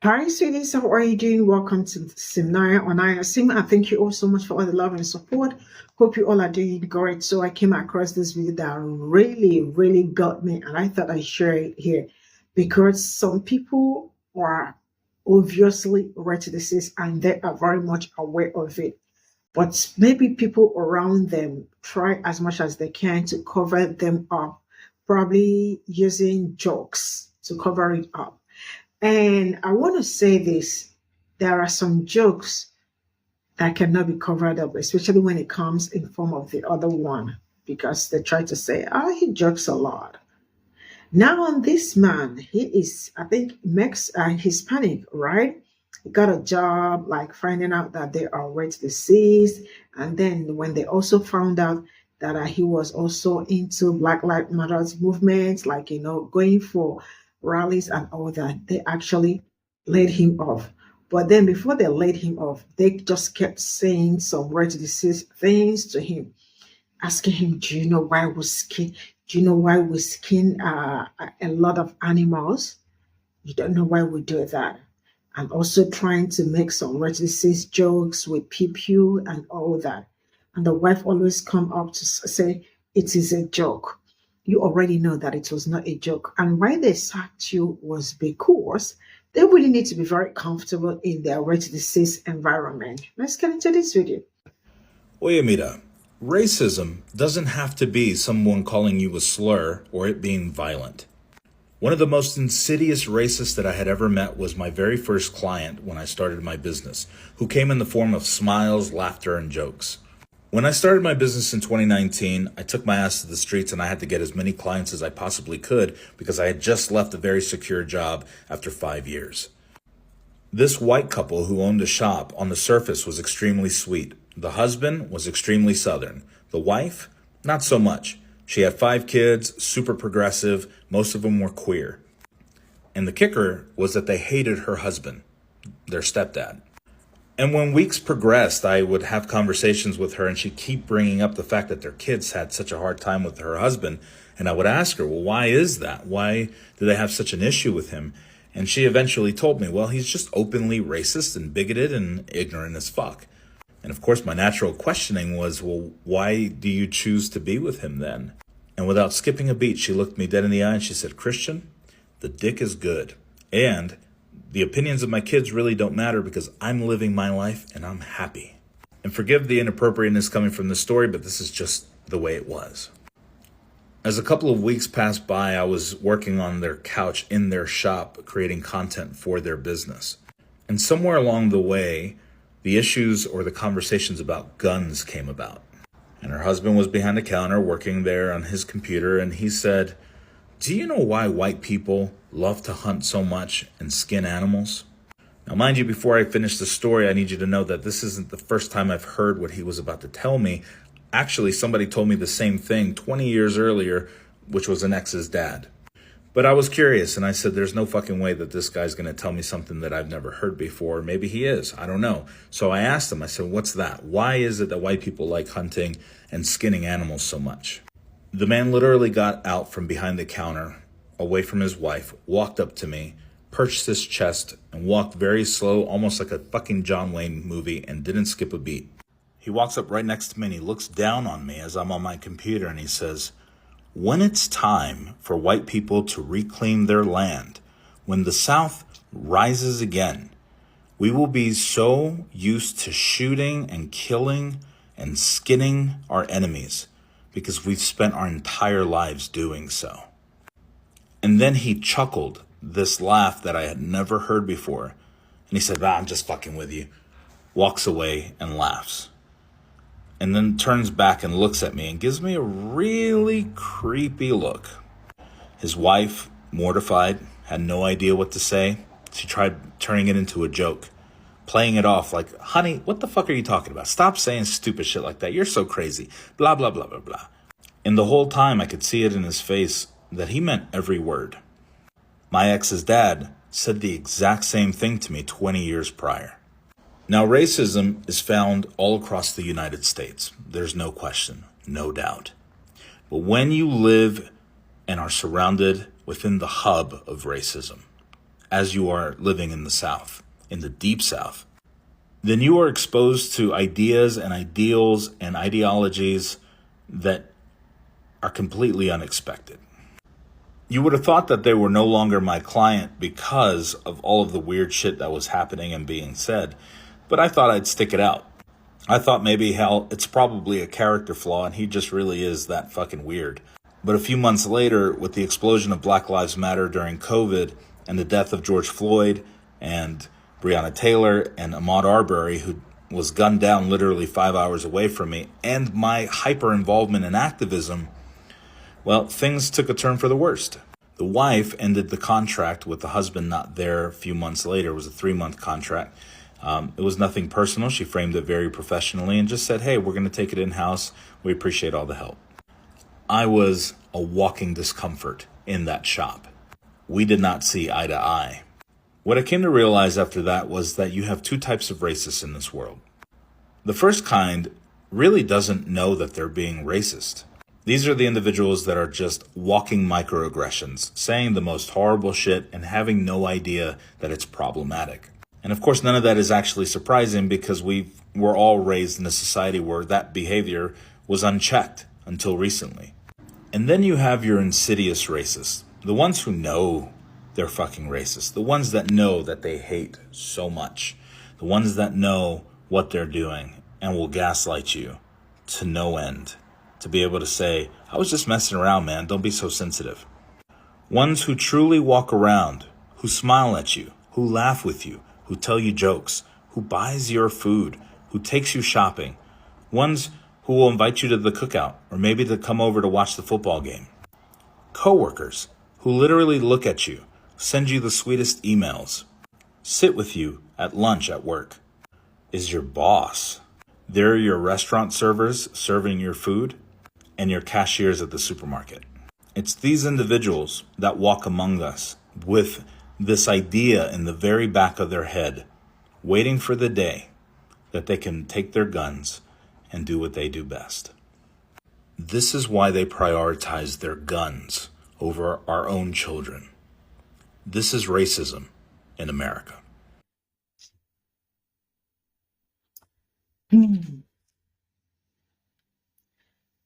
Hi, sweeties. How are you doing? Welcome to cimnanya on ISIM. And thank you all so much for all the love and support. Hope you all are doing great. So I came across this video that really got me, and I thought I'd share it here because some people are obviously racist and they are very much aware of it. But maybe people around them try as much as they can to cover them up, probably using jokes to cover it up. And I want to say this, there are some jokes that cannot be covered up, especially when it comes in form of the other one, because they try to say, oh, he jokes a lot. Now on this man, he is, I think, Hispanic, right? He got a job, like finding out that they are rate deceased. And then when they also found out that he was also into Black Lives Matters movements, like, going for rallies and all that, they actually laid him off. But then before they laid him off, they just kept saying some rate deceased things to him, asking him, do you know why we skin? Do you know why we skin a lot of animals? You don't know why we do that. And also trying to make some racist jokes with people and all that. And the wife always come up to say, it is a joke. You already know that it was not a joke. And why they sacked you was because they really need to be very comfortable in their racist environment. Let's get into this video. Oye, mira, racism doesn't have to be someone calling you a slur or it being violent. One of the most insidious racists that I had ever met was my very first client when I started my business, who came in the form of smiles, laughter, and jokes. When I started my business in 2019, I took my ass to the streets and I had to get as many clients as I possibly could because I had just left a very secure job after 5 years. This white couple who owned a shop on the surface was extremely sweet. The husband was extremely Southern. The wife, not so much. She had 5 kids, super progressive, most of them were queer. And the kicker was that they hated her husband, their stepdad. And when weeks progressed, I would have conversations with her and she'd keep bringing up the fact that their kids had such a hard time with her husband. And I would ask her, well, why is that? Why do they have such an issue with him? And she eventually told me, well, he's just openly racist and bigoted and ignorant as fuck. And of course, my natural questioning was, well, why do you choose to be with him then? And without skipping a beat, she looked me dead in the eye and she said, Christian, the dick is good. And the opinions of my kids really don't matter because I'm living my life and I'm happy. And forgive the inappropriateness coming from this story, but this is just the way it was. As a couple of weeks passed by, I was working on their couch in their shop, creating content for their business. And somewhere along the way, the issues or the conversations about guns came about. And her husband was behind the counter working there on his computer, and he said, do you know why white people love to hunt so much and skin animals? Now, mind you, before I finish the story, I need you to know that this isn't the first time I've heard what he was about to tell me. Actually, somebody told me the same thing 20 years earlier, which was an ex's dad. But I was curious, and I said, there's no fucking way that this guy's going to tell me something that I've never heard before. Maybe he is. I don't know. So I asked him, I said, what's that? Why is it that white people like hunting and skinning animals so much? The man literally got out from behind the counter, away from his wife, walked up to me, perched his chest, and walked very slow, almost like a fucking John Wayne movie, and didn't skip a beat. He walks up right next to me and he looks down on me as I'm on my computer and he says, when it's time for white people to reclaim their land, when the South rises again, we will be so used to shooting and killing and skinning our enemies because we've spent our entire lives doing so. And then he chuckled, this laugh that I had never heard before. And he said, I'm just fucking with you. Walks away and laughs. And then turns back and looks at me and gives me a really creepy look. His wife, mortified, had no idea what to say. She tried turning it into a joke, playing it off like, honey, what the fuck are you talking about? Stop saying stupid shit like that. You're so crazy. Blah, blah, blah, blah, blah. And the whole time I could see it in his face that he meant every word. My ex's dad said the exact same thing to me 20 years prior. Now, racism is found all across the United States. There's no question, no doubt. But when you live and are surrounded within the hub of racism, as you are living in the South, in the deep South, then you are exposed to ideas and ideals and ideologies that are completely unexpected. You would have thought that they were no longer my client because of all of the weird shit that was happening and being said, but I thought I'd stick it out. I thought maybe, hell, it's probably a character flaw and he just really is that fucking weird. But a few months later, with the explosion of Black Lives Matter during COVID and the death of George Floyd and Breonna Taylor and Ahmaud Arbery, who was gunned down literally 5 hours away from me, and my hyper involvement in activism, well, things took a turn for the worst. The wife ended the contract with the husband not there a few months later. It was a 3-month contract. It was nothing personal. She framed it very professionally and just said, hey, we're going to take it in-house. We appreciate all the help. I was a walking discomfort in that shop. We did not see eye to eye. What I came to realize after that was that you have two types of racists in this world. The first kind really doesn't know that they're being racist. These are the individuals that are just walking microaggressions, saying the most horrible shit and having no idea that it's problematic. And of course, none of that is actually surprising because we were all raised in a society where that behavior was unchecked until recently. And then you have your insidious racists, the ones who know they're fucking racist, the ones that know that they hate so much, the ones that know what they're doing and will gaslight you to no end, to be able to say, I was just messing around, man, don't be so sensitive. Ones who truly walk around, who smile at you, who laugh with you, who tell you jokes, who buys your food, who takes you shopping. Ones who will invite you to the cookout or maybe to come over to watch the football game. Coworkers who literally look at you, send you the sweetest emails, sit with you at lunch at work, is your boss. They're your restaurant servers serving your food and your cashiers at the supermarket. It's these individuals that walk among us with this idea in the very back of their head, waiting for the day that they can take their guns and do what they do best. This is why they prioritize their guns over our own children. This is racism in America.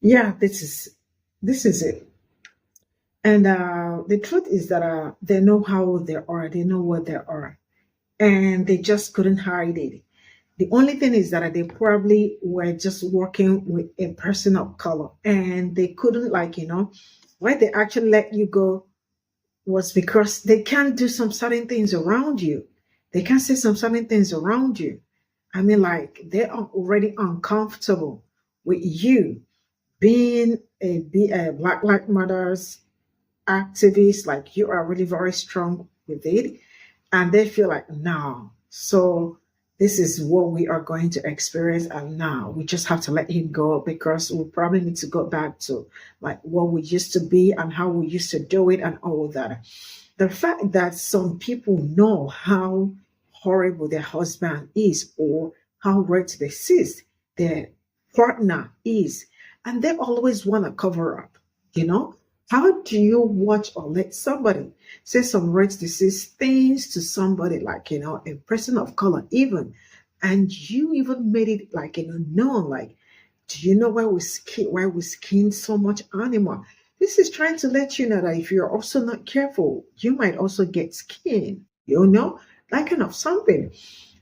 Yeah, this is it. And the truth is that they know how they are, they know what they are, and they just couldn't hide it. The only thing is that they probably were just working with a person of color, and they couldn't, why they actually let you go was because they can't do some certain things around you. They can't say some certain things around you. I mean, like, they are already uncomfortable with you being a Black Lives Matters activist, like you are really very strong with it, and they feel like, no, so this is what we are going to experience, and now we just have to let him go because we probably need to go back to like what we used to be and how we used to do it and all that. The fact that some people know how horrible their husband is or how racist their partner is, and they always want to cover up, you know? How do you watch or let somebody say some racist things to somebody, like, a person of color even, and you even made it like, known, like, do you know why we skin so much animal? This is trying to let you know that if you're also not careful, you might also get skin, that kind of something.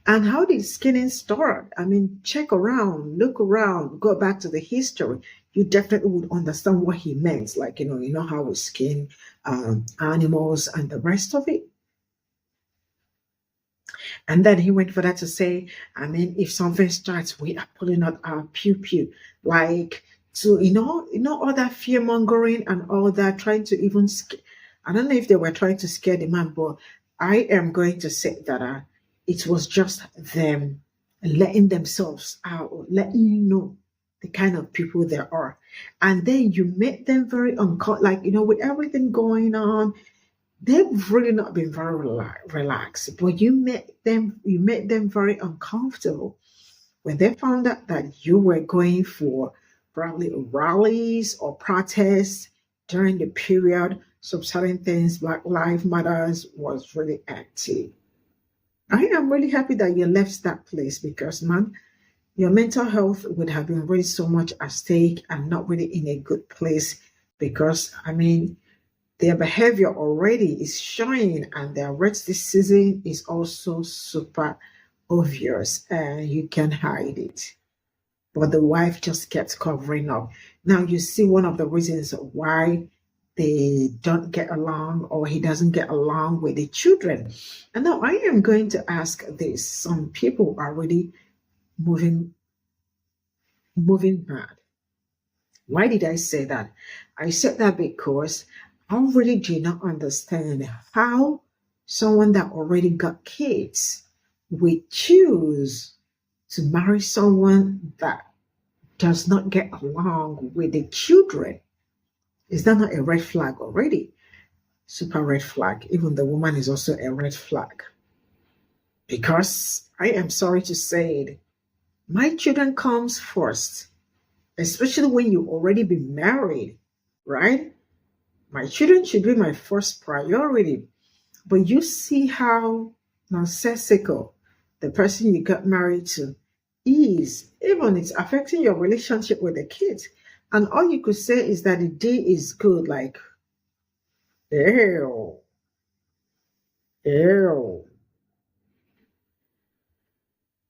And how did skinning start? I mean, check around, look around, go back to the history. You definitely would understand what he meant. Like, how we skin animals and the rest of it. And then he went for that to say, I mean, if something starts, we are pulling out our pew pew. Like, to, all that fear mongering and all that, trying to even, I don't know if they were trying to scare the man, but I am going to say that it was just them letting themselves out, letting you know the kind of people they are. And then you make them very uncomfortable, with everything going on, they've really not been very relaxed, but you made them very uncomfortable when they found out that you were going for probably rallies or protests during the period some certain things, Black Lives Matters was really active. I am really happy that you left that place because, man, your mental health would have been really so much at stake and not really in a good place because, I mean, their behavior already is showing and their racism is also super obvious and you can hide it. But the wife just kept covering up. Now you see one of the reasons why they don't get along or he doesn't get along with the children. And now I am going to ask this. Some people are really moving mad. Why did I say that? I said that because I really do not understand how someone that already got kids would choose to marry someone that does not get along with the children. Is that not a red flag already? Super red flag. Even the woman is also a red flag. Because I am sorry to say it, my children comes first, especially when you already been married, right? My children should be my first priority. But you see how nonsensical the person you got married to is. Even it's affecting your relationship with the kids. And all you could say is that the day is good, like, ew, ew.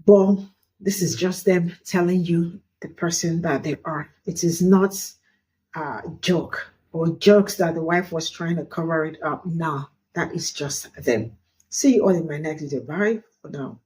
But this is just them telling you the person that they are. It is not a joke or jokes that the wife was trying to cover it up. No, that is just them. See you all in my next video. Bye for now.